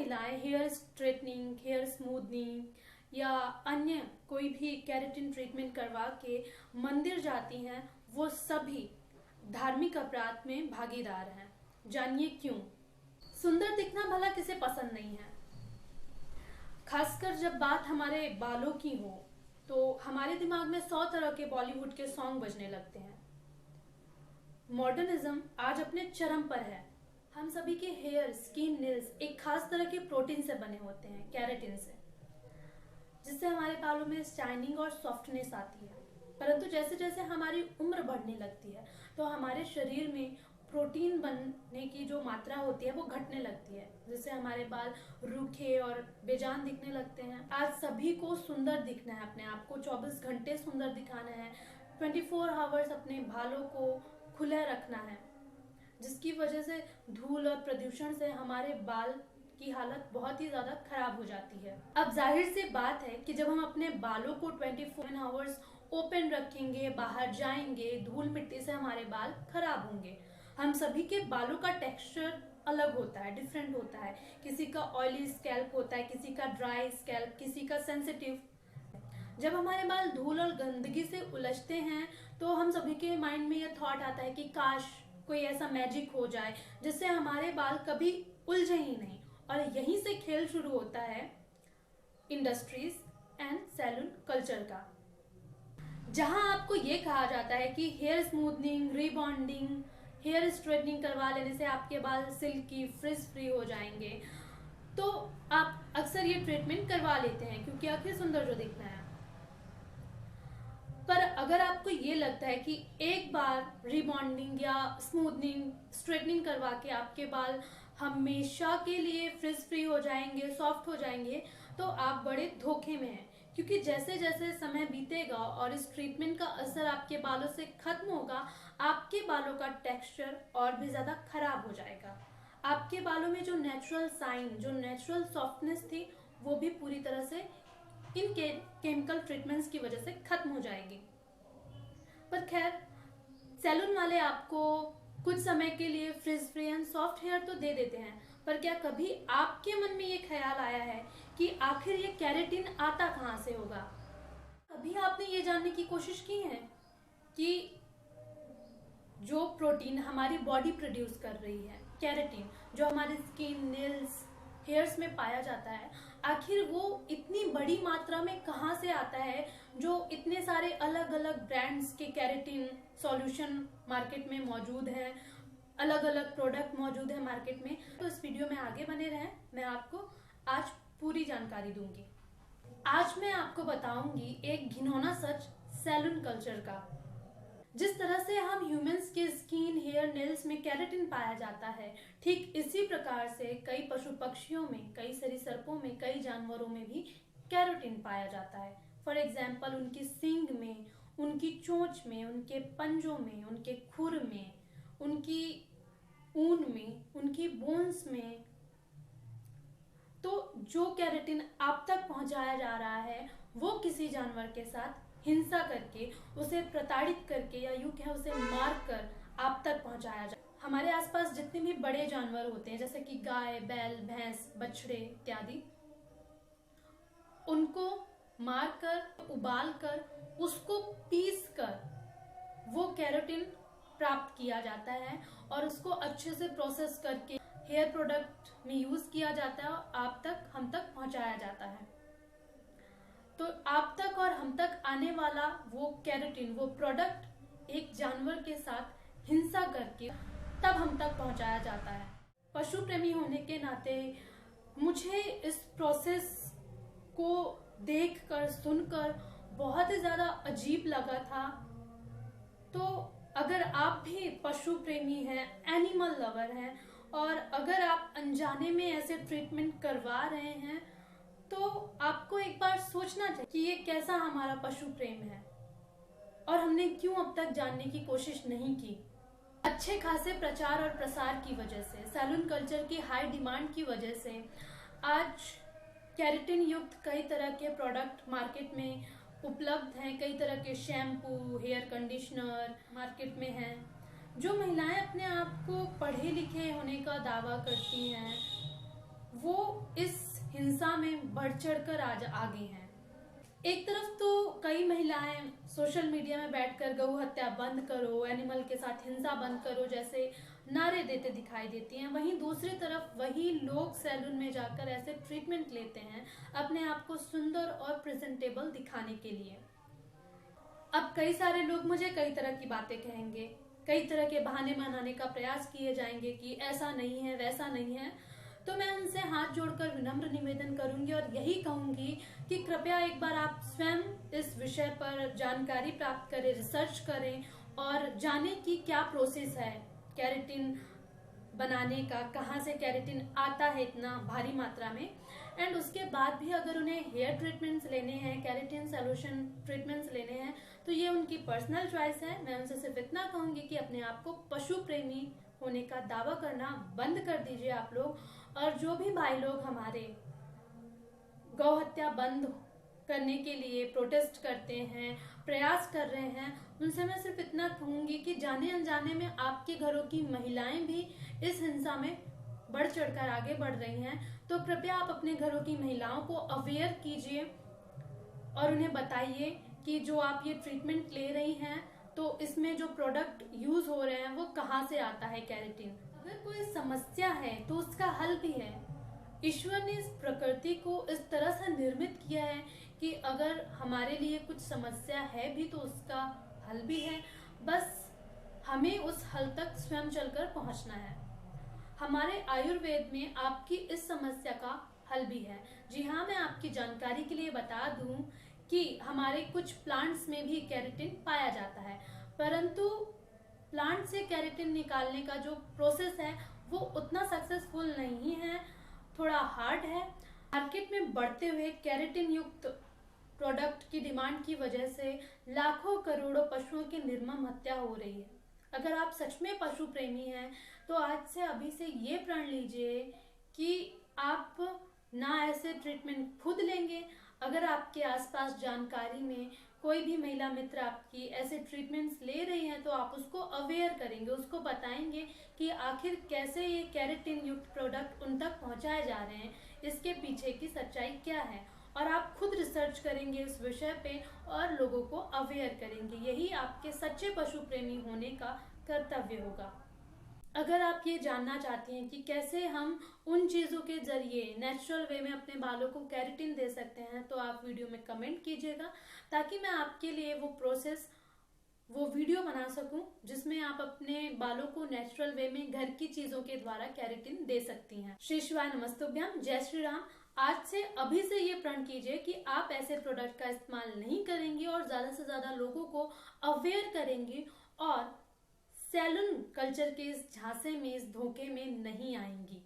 महिलाएं hair straightening, hair smoothening या अन्य कोई भी केराटिन ट्रीटमेंट करवा के मंदिर जाती हैं, वो सभी धार्मिक अपराध में भागीदार हैं। जानिए क्यों। सुंदर दिखना भला किसे पसंद नहीं है। खासकर जब बात हमारे बालों की हो तो हमारे दिमाग में 100 तरह के बॉलीवुड के सॉन्ग बजने लगते हैं। मॉडर्निज्म आज अपने चरम पर है। हम सभी के हेयर, स्किन, नेल्स एक खास तरह के प्रोटीन से बने होते हैं, केराटिन से, जिससे हमारे बालों में शाइनिंग और सॉफ्टनेस आती है। परंतु जैसे जैसे हमारी उम्र बढ़ने लगती है तो हमारे शरीर में प्रोटीन बनने की जो मात्रा होती है वो घटने लगती है, जिससे हमारे बाल रूखे और बेजान दिखने लगते हैं। आज सभी को सुंदर दिखना है, अपने आप को 24 घंटे सुंदर दिखाना है, 24 आवर्स अपने बालों को खुला रखना है, जिसकी वजह से धूल और प्रदूषण से हमारे बाल की हालत बहुत ही ज्यादा खराब हो जाती है। अब जाहिर सी बात है कि जब हम अपने बालों को 24 आवर्स ओपन रखेंगे, बाहर जाएंगे, धूल मिट्टी से हमारे बाल खराब होंगे। हम सभी के बालों का टेक्सचर अलग होता है, डिफरेंट होता है। किसी का ऑयली स्कैल्प होता है, किसी का ड्राई स्कैल्प, किसी का सेंसिटिव। जब हमारे बाल धूल और गंदगी से उलझते हैं तो हम सभी के माइंड में यह थॉट आता है कि काश कोई ऐसा मैजिक हो जाए जिससे हमारे बाल कभी उलझे ही नहीं। और यहीं से खेल शुरू होता है इंडस्ट्रीज एंड सैलून कल्चर का, जहां आपको ये कहा जाता है कि hair smoothening, rebonding, hair straightening करवा लेने से आपके बाल सिल्की, फ्रिज फ्री हो जाएंगे। तो आप अक्सर ये ट्रीटमेंट करवा लेते हैं क्योंकि आखिर सुंदर जो दिखना है। पर अगर आपको ये लगता है कि एक बार रीबॉन्डिंग या स्मूथनिंग, स्ट्रेटनिंग करवा के आपके बाल हमेशा के लिए फ्रिज फ्री हो जाएंगे, सॉफ्ट हो जाएंगे, तो आप बड़े धोखे में हैं। क्योंकि जैसे जैसे समय बीतेगा और इस ट्रीटमेंट का असर आपके बालों से खत्म होगा, आपके बालों का टेक्सचर और भी ज्यादा खराब हो जाएगा। आपके बालों में जो नेचुरल साइन, जो नेचुरल सॉफ्टनेस थी, वो भी पूरी तरह से इन केमिकल ट्रीटमेंट्स की वजह से खत्म हो जाएगी। पर खैर, सैलून वाले आपको कुछ समय के लिए frizz free and soft hair तो दे देते हैं, पर क्या कभी आपके मन में ये ख्याल आया है कि आखिर ये केराटिन आता कहाँ से होगा? कभी आपने ये जानने की कोशिश की है कि जो प्रोटीन हमारी बॉडी प्रोड्यूस कर रही है, केराटिन, जो हमारे स्किन, नेल्स, हेयर्स में पाया जाता है, आखिर वो इतनी बड़ी मात्रा में कहाँ से आता है, जो इतने सारे अलग अलग ब्रांड्स के केराटिन सॉल्यूशन मार्केट में मौजूद है, अलग अलग प्रोडक्ट मौजूद है मार्केट में। तो इस वीडियो में आगे बने रहें, मैं आपको आज पूरी जानकारी दूंगी। आज मैं आपको बताऊंगी एक घिनौना सच सैलून कल्चर का। जिस तरह से हम ह्यूमंस के स्किन, हेयर, नेल्स में केराटिन पाया जाता है, ठीक इसी प्रकार से कई पशु पक्षियों में, कई सरीसृपों में, कई जानवरों में भी केराटिन पाया जाता है। फॉर एग्जाम्पल, उनकी सींग में, उनकी चोंच में, उनके पंजों में, उनके खुर में, उनकी ऊन में, उनकी बोन्स में। तो जो केराटिन आप तक पहुंचाया जा रहा है वो किसी जानवर के साथ हिंसा करके, उसे प्रताड़ित करके, या यूं कहें उसे मार कर आप तक पहुंचाया जाए। हमारे आसपास जितने भी बड़े जानवर होते हैं, जैसे कि गाय, बैल, भैंस, बछड़े इत्यादि, उनको मारकर, उबालकर, उसको पीस कर वो केराटिन प्राप्त किया जाता है और उसको अच्छे से प्रोसेस करके हेयर प्रोडक्ट में यूज किया जाता है और आप तक, हम तक पहुंचाया जाता है। तो आप तक और हम तक आने वाला वो केराटिन, वो प्रोडक्ट एक जानवर के साथ हिंसा करके तब हम तक पहुंचाया जाता है। पशु प्रेमी होने के नाते मुझे इस प्रोसेस को देखकर, सुनकर बहुत ही ज्यादा अजीब लगा था। तो अगर आप भी पशु प्रेमी हैं, एनिमल लवर हैं, और अगर आप अनजाने में ऐसे ट्रीटमेंट करवा रहे हैं, तो आपको एक बार सोचना चाहिए कि ये कैसा हमारा पशु प्रेम है और हमने क्यों अब तक जानने की कोशिश नहीं की। अच्छे खासे प्रचार और प्रसार की वजह से, सैलून कल्चर की हाई डिमांड की वजह से आज केराटिन युक्त कई तरह के प्रोडक्ट मार्केट में उपलब्ध हैं। कई तरह के शैम्पू, हेयर कंडीशनर मार्केट में हैं। जो महिलाएं अपने आप को पढ़े लिखे होने का दावा करती हैं, वो इस हिंसा में बढ़ चढ़कर आज आगे हैं। एक तरफ तो कई महिलाएं सोशल मीडिया में बैठकर गौ हत्या बंद करो, एनिमल के साथ हिंसा बंद करो जैसे नारे देते दिखाई देती हैं, वहीं दूसरी तरफ वही लोग सैलून में जाकर ऐसे ट्रीटमेंट लेते हैं अपने आप को सुंदर और प्रेजेंटेबल दिखाने के लिए। अब कई सारे लोग मुझे कई तरह की बातें कहेंगे, कई तरह के बहाने बनाने का प्रयास किए जाएंगे कि ऐसा नहीं है, वैसा नहीं है। तो मैं उनसे हाथ जोड़कर विनम्र निवेदन करूंगी और यही कहूंगी कि कृपया एक बार आप स्वयं इस विषय पर जानकारी प्राप्त करें, रिसर्च करें और जानें कि क्या प्रोसेस है केराटिन बनाने का, कहाँ से केराटिन आता है इतना भारी मात्रा में। एंड उसके बाद भी अगर उन्हें हेयर ट्रीटमेंट्स लेने हैं, केराटिन सॉल्यूशन ट्रीटमेंट्स लेने हैं, तो ये उनकी पर्सनल चॉइस है। मैं उनसे सिर्फ इतना कहूंगी कि अपने आप को पशु प्रेमी होने का दावा करना बंद कर दीजिए आप लोग। और जो भी भाई लोग हमारे गौ हत्या बंद करने के लिए प्रोटेस्ट करते हैं, प्रयास कर रहे हैं, उनसे मैं सिर्फ इतना कहूंगी कि जाने अनजाने में आपके घरों की महिलाएं भी इस हिंसा में बढ़ चढ़कर आगे बढ़ रही हैं। तो कृपया आप अपने घरों की महिलाओं को अवेयर कीजिए और उन्हें बताइए कि जो आप ये ट्रीटमेंट ले रही हैं तो इसमें जो प्रोडक्ट यूज हो रहे हैं वो कहाँ से आता है केराटिन। अगर कोई समस्या है तो उसका हल भी है। ईश्वर ने इस प्रकृति को इस तरह से निर्मित किया है कि अगर हमारे लिए कुछ समस्या है भी तो उसका हल भी है, बस हमें उस हल तक स्वयं चलकर पहुंचना है। हमारे आयुर्वेद में आपकी इस समस्या का हल भी है। जी हाँ, मैं आपकी जानकारी के लिए बता दूं कि हमारे कुछ प्लांट्स में भी केराटिन पाया जाता है, परंतु प्लांट से केराटिन निकालने का जो प्रोसेस है वो उतना सक्सेसफुल नहीं है, थोड़ा हार्ड है। मार्केट में बढ़ते हुए केराटिन युक्त प्रोडक्ट की डिमांड की वजह से लाखों करोड़ों पशुओं की निर्मम हत्या हो रही है। अगर आप सच में पशु प्रेमी हैं तो आज से अभी से ये प्रण लीजिए कि आप ना ऐसे ट्रीटमेंट खुद लेंगे। अगर आपके आसपास जानकारी में कोई भी महिला मित्र आपकी ऐसे ट्रीटमेंट्स ले रही हैं तो आप उसको अवेयर करेंगे, उसको बताएंगे कि आखिर कैसे ये केराटिन युक्त प्रोडक्ट उन तक पहुंचाए जा रहे हैं, इसके पीछे की सच्चाई क्या है, और आप खुद रिसर्च करेंगे इस विषय पे और लोगों को अवेयर करेंगे। यही आपके सच्चे पशु प्रेमी होने का कर्तव्य होगा। अगर आप ये जानना चाहती हैं कि कैसे हम उन चीज़ों के जरिए नेचुरल वे में अपने बालों को केराटिन दे सकते हैं तो आप वीडियो में कमेंट कीजिएगा ताकि मैं आपके लिए वो प्रोसेस, वो वीडियो बना सकूं जिसमें आप अपने बालों को नेचुरल वे में घर की चीज़ों के द्वारा केराटिन दे सकती हैं। श्री शिवाय नमस्तुभ्यम, जय श्री राम। आज से अभी से ये प्रण कीजिए कि आप ऐसे प्रोडक्ट का इस्तेमाल नहीं करेंगी और ज़्यादा से ज़्यादा लोगों को अवेयर करेंगी और सैलून कल्चर के इस झांसे में, इस धोखे में नहीं आएंगी।